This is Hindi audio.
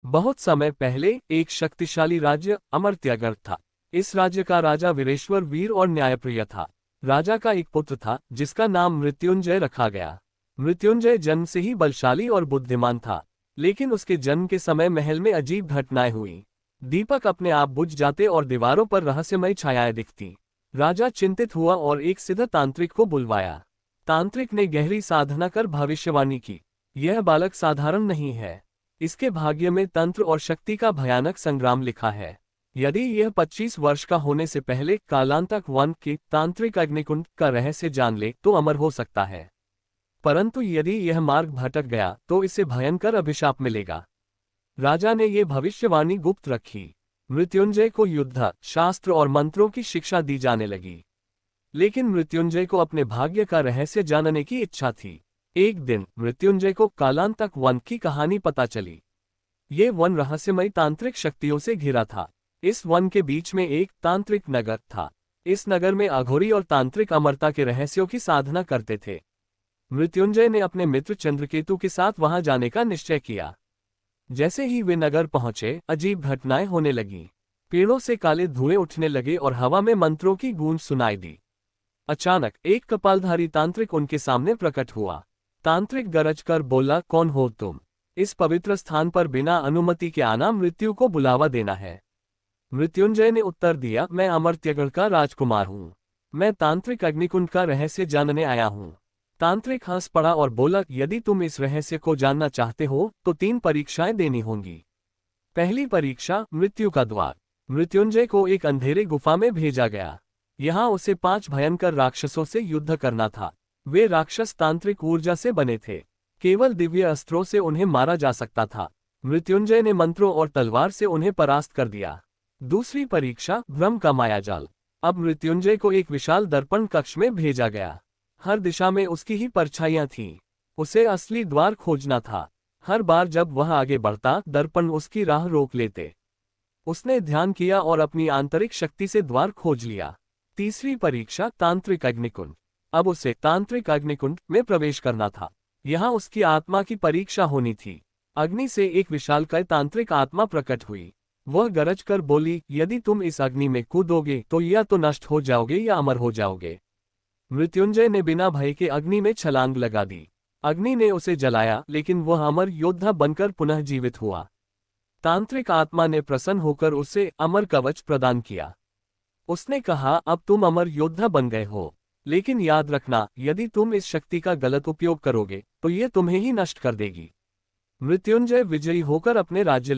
बहुत समय पहले एक शक्तिशाली राज्य अमर्त्यागढ़ था। इस राज्य का राजा वीरेश्वर वीर और न्यायप्रिय था। राजा का एक पुत्र था जिसका नाम मृत्युंजय रखा गया। मृत्युंजय जन्म से ही बलशाली और बुद्धिमान था, लेकिन उसके जन्म के समय महल में अजीब घटनाएं हुई। दीपक अपने आप बुझ जाते और दीवारों पर रहस्यमयी छायाएं दिखती। राजा चिंतित हुआ और एक सिद्ध तांत्रिक को बुलवाया। तांत्रिक ने गहरी साधना कर भविष्यवाणी की, यह बालक साधारण नहीं है। इसके भाग्य में तंत्र और शक्ति का भयानक संग्राम लिखा है। यदि यह 25 वर्ष का होने से पहले कालांतक वन के तांत्रिक अग्निकुंड का रहस्य जान ले तो अमर हो सकता है, परंतु यदि यह मार्ग भटक गया तो इसे भयंकर अभिशाप मिलेगा। राजा ने ये भविष्यवाणी गुप्त रखी। मृत्युंजय को युद्ध, शास्त्र और मंत्रों की शिक्षा दी जाने लगी, लेकिन मृत्युंजय को अपने भाग्य का रहस्य जानने की इच्छा थी। एक दिन मृत्युंजय को कालांतक वन की कहानी पता चली। ये वन रहस्यमयी तांत्रिक शक्तियों से घिरा था। इस वन के बीच में एक तांत्रिक नगर था। इस नगर में अघोरी और तांत्रिक अमरता के रहस्यों की साधना करते थे। मृत्युंजय ने अपने मित्र चंद्रकेतु के साथ वहां जाने का निश्चय किया। जैसे ही वे नगर पहुंचे, अजीब घटनाएं होने लगीं। पेड़ों से काले धुएं उठने लगे और हवा में मंत्रों की गूंज सुनाई दी। अचानक एक कपालधारी तांत्रिक उनके सामने प्रकट हुआ। तांत्रिक गरज कर बोला, कौन हो तुम? इस पवित्र स्थान पर बिना अनुमति के आना मृत्यु को बुलावा देना है। मृत्युंजय ने उत्तर दिया, मैं अमर्त्यागढ़ का राजकुमार हूँ। मैं तांत्रिक अग्निकुंड का रहस्य जानने आया हूँ। तांत्रिक हंस पड़ा और बोला, यदि तुम इस रहस्य को जानना चाहते हो तो 3 परीक्षाएं देनी होंगी। पहली परीक्षा, मृत्यु का द्वार। मृत्युंजय को एक अंधेरे गुफा में भेजा गया। यहाँ उसे 5 भयंकर राक्षसों से युद्ध करना था। वे राक्षस तांत्रिक ऊर्जा से बने थे। केवल दिव्य अस्त्रों से उन्हें मारा जा सकता था। मृत्युंजय ने मंत्रों और तलवार से उन्हें परास्त कर दिया। दूसरी परीक्षा, भ्रम का मायाजाल। अब मृत्युंजय को एक विशाल दर्पण कक्ष में भेजा गया। हर दिशा में उसकी ही परछाइयां थीं। उसे असली द्वार खोजना था। हर बार जब वह आगे बढ़ता, दर्पण उसकी राह रोक लेते। उसने ध्यान किया और अपनी आंतरिक शक्ति से द्वार खोज लिया। तीसरी परीक्षा, तांत्रिक अग्निकुंड। अब उसे तांत्रिक अग्निकुंड में प्रवेश करना था। यहाँ उसकी आत्मा की परीक्षा होनी थी। अग्नि से एक विशालकाय तांत्रिक आत्मा प्रकट हुई। वह गरज कर बोली, यदि तुम इस अग्नि में कूदोगे तो या तो नष्ट हो जाओगे या अमर हो जाओगे। मृत्युंजय ने बिना भय के अग्नि में छलांग लगा दी। अग्नि ने उसे जलाया, लेकिन वह अमर योद्धा बनकर पुनः जीवित हुआ। तांत्रिक आत्मा ने प्रसन्न होकर उसे अमर कवच प्रदान किया। उसने कहा, अब तुम अमर योद्धा बन गए हो, लेकिन याद रखना, यदि तुम इस शक्ति का गलत उपयोग करोगे तो ये तुम्हें ही नष्ट कर देगी। मृत्युंजय विजयी होकर अपने राज्य